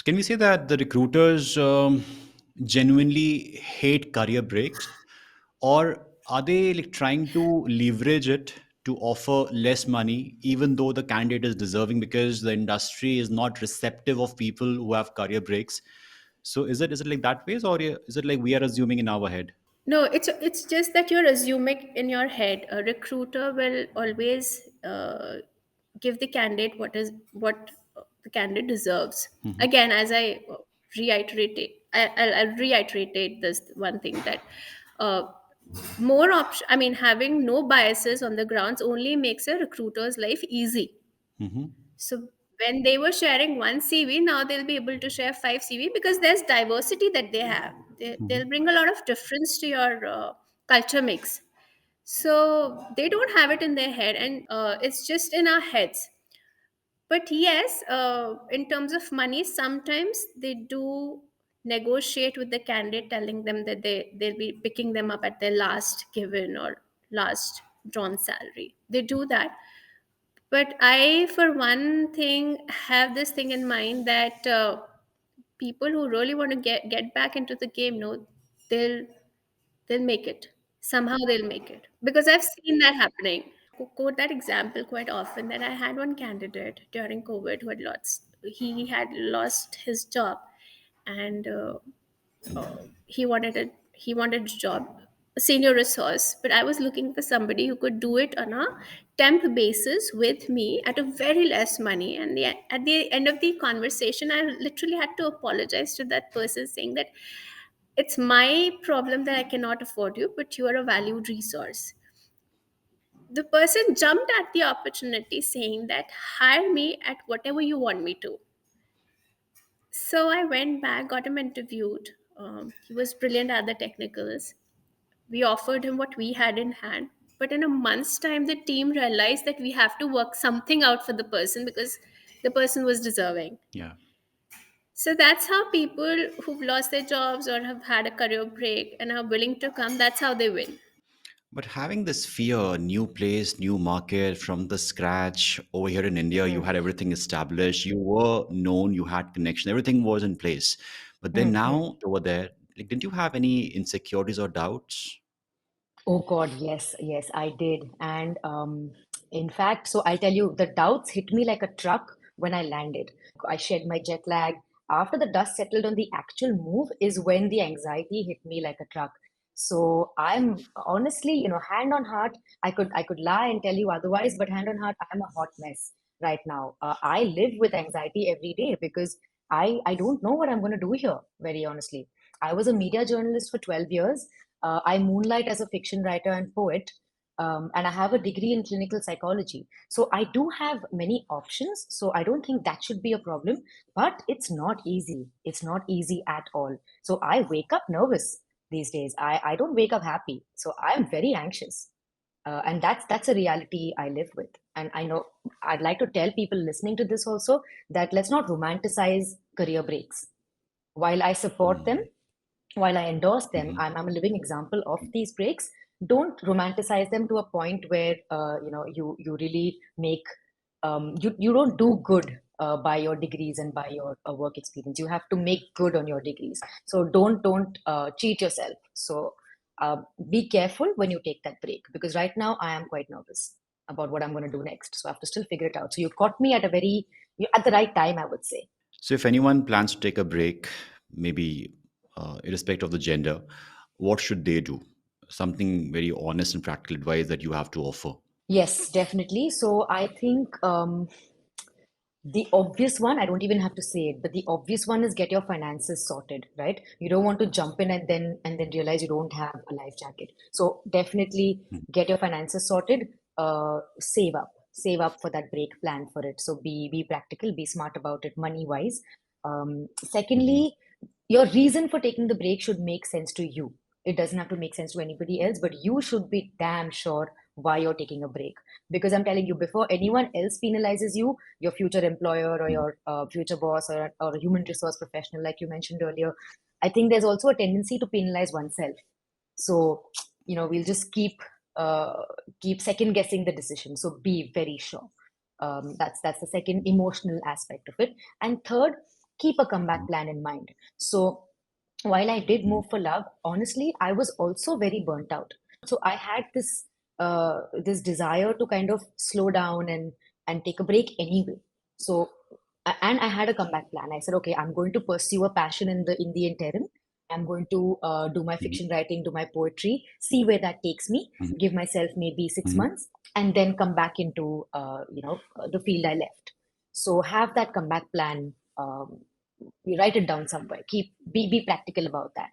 Can we say that the recruiters genuinely hate career breaks, or are they like trying to leverage it to offer less money, even though the candidate is deserving because the industry is not receptive of people who have career breaks? So is it like that ways, or is it like we are assuming in our head? No, it's just that you're assuming in your head. A recruiter will always give the candidate what the candidate deserves. Hmm. Again, as I I'll reiterate this one thing that uh, more option. I mean, having no biases on the grounds only makes a recruiter's life easy. Hmm. So when they were sharing one CV, now they'll be able to share five CV because there's diversity that they have. They'll Hmm. bring a lot of difference to your culture mix. So they don't have it in their head, and it's just in our heads. But yes, in terms of money, sometimes they do negotiate with the candidate, telling them that they'll be picking them up at their last given or last drawn salary. They do that, but I, for one thing, have this thing in mind that people who really want to get back into the game, no, they'll they'll make it. Somehow they'll make it because I've seen that happening. Quote that example quite often that I had one candidate during COVID who had lost. He had lost his job, and he wanted a job, a senior resource, but I was looking for somebody who could do it on a temp basis with me at a very less money. And at the end of the conversation, I literally had to apologize to that person, saying that it's my problem that I cannot afford you, but you are a valued resource. The person jumped at the opportunity, saying that hire me at whatever you want me to. So I went back, got him interviewed. He was brilliant at the technicals. We offered him what we had in hand. But in a month's time, the team realized that we have to work something out for the person because the person was deserving. Yeah. So that's how people who've lost their jobs or have had a career break and are willing to come, that's how they win. But having this fear, new place, new market from the scratch over here in India, you had everything established, you were known, you had connection, everything was in place. But then Mm-hmm. now over there, like, didn't you have any insecurities or doubts? Oh God, yes, yes, I did. And in fact, so I'll tell you, the doubts hit me like a truck when I landed. I shed my jet lag. After the dust settled on the actual move is when the anxiety hit me like a truck. So I'm honestly, hand on heart, I could lie and tell you otherwise, but hand on heart, I'm a hot mess right now. I live with anxiety every day because I don't know what I'm going to do here, very honestly. I was a media journalist for 12 years. I moonlight as a fiction writer and poet, and I have a degree in clinical psychology. So I do have many options. So I don't think that should be a problem, but it's not easy. It's not easy at all. So I wake up nervous these days. I don't wake up happy. So I'm very anxious. And that's a reality I live with. And I know I'd like to tell people listening to this also that let's not romanticize career breaks. While I support them, Mm. while I endorse them, Hmm. I'm a living example of these breaks. Don't romanticize them to a point where you really make you don't do good by your degrees and by your work experience. You have to make good on your degrees. So don't cheat yourself. So be careful when you take that break because right now I am quite nervous about what I'm going to do next. So I have to still figure it out. So you caught me at the right time, I would say. So if anyone plans to take a break, maybe irrespective of the gender, what should they do? Something very honest and practical advice that you have to offer. Yes, definitely. So I think the obvious one, I don't even have to say it, but the obvious one is get your finances sorted, right? You don't want to jump in and then realize you don't have a life jacket. So definitely get your finances sorted, save up for that break, plan for it. So be practical, be smart about it money wise. Hmm. Secondly, your reason for taking the break should make sense to you. It doesn't have to make sense to anybody else, but you should be damn sure why you're taking a break. Because I'm telling you, before anyone else penalizes you, your future employer or your future boss or a human resource professional, like you mentioned earlier, I think there's also a tendency to penalize oneself. So, we'll just keep second guessing the decision. So be very sure. That's the second emotional aspect of it. And third, keep a comeback plan in mind. So while I did move for love, honestly, I was also very burnt out. So I had this desire to kind of slow down and take a break anyway. So and I had a comeback plan. I said, okay, I'm going to pursue a passion in the interim. I'm going to do my Mhm. fiction writing, do my poetry, see where that takes me. Mhm. Give myself maybe six Mhm. months, and then come back into the field I left. So have that comeback plan. You write it down somewhere. Be practical about that.